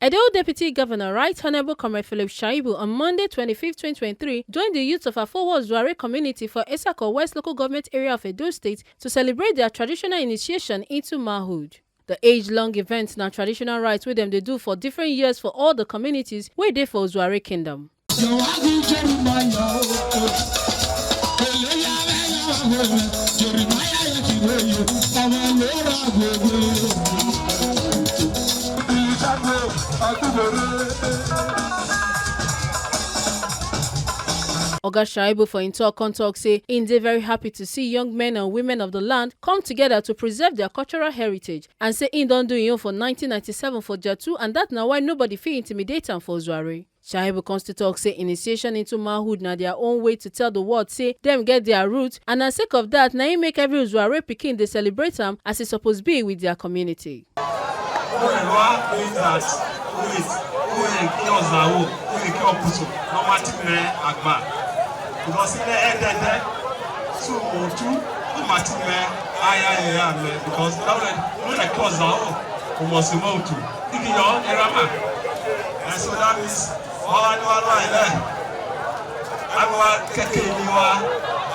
Edo Deputy Governor Right Honorable Comrade Philip Shaibu on Monday 25, 2023 joined the youths of Afowa Youths community for Esako West local government area of Edo State to celebrate their traditional initiation into manhood. The age-long event na traditional rites wey dem dey do for different years for all the communities wey dey for Ozuare Kingdom. Oga Shaibu for talk say im dey very happy to see young men and women of the land come together to preserve their cultural heritage and say im don do im own for 1997 for Jatu and that na why nobody fit intimidate am for Ozuare. Shaibu talk say initiation into manhood na their own way to tell the world say dem get their roots and na sake of that na im make every Ozuare pikin dey celebrate am as e suppose be with their community. Because in the end, so because the cause now must move to and so that means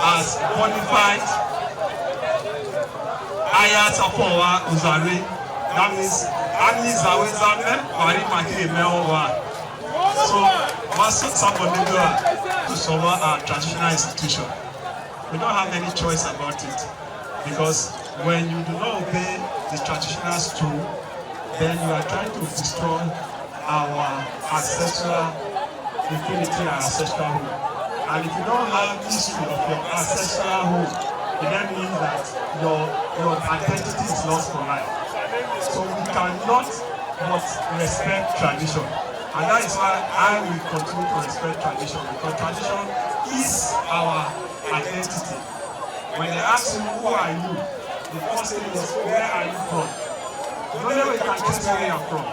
as modified ayat Afowa Youths. That means so once somebody to solve our traditional institution, we don't have any choice about it, because when you do not obey the traditional stool, then you are trying to destroy our ancestral infinity and ancestral home. And if you don't have history of your ancestral home, it then means that your identity is lost for life. So we cannot but respect tradition. And that is why I will continue to respect tradition, because tradition is our identity. When they ask you, who are you? The first thing is, where are you from? The only way you can trace where you are from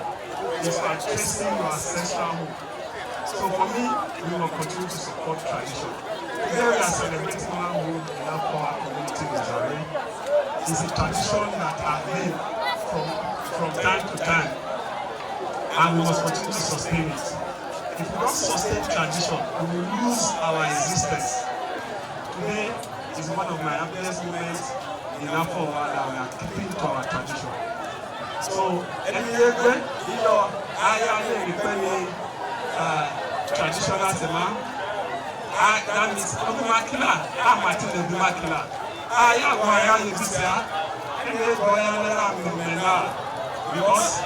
is by tracing your ancestral home. So for me, we will continue to support tradition. Today we are celebrating manhood in our community in Ozuare. It's a tradition that has been from time to time. And we must continue to sustain it. If we don't sustain tradition, we will lose our existence. Today is one of my happiest moments in Afowa that we are keeping to our tradition. So, traditional tema, that means because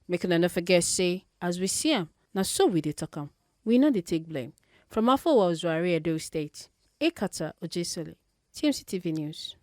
make una no forget say as we see am na so we dey talk am, we no dey take blame. From Afowa Youths, Edo State, Ekata Ojesole, TMC TV News.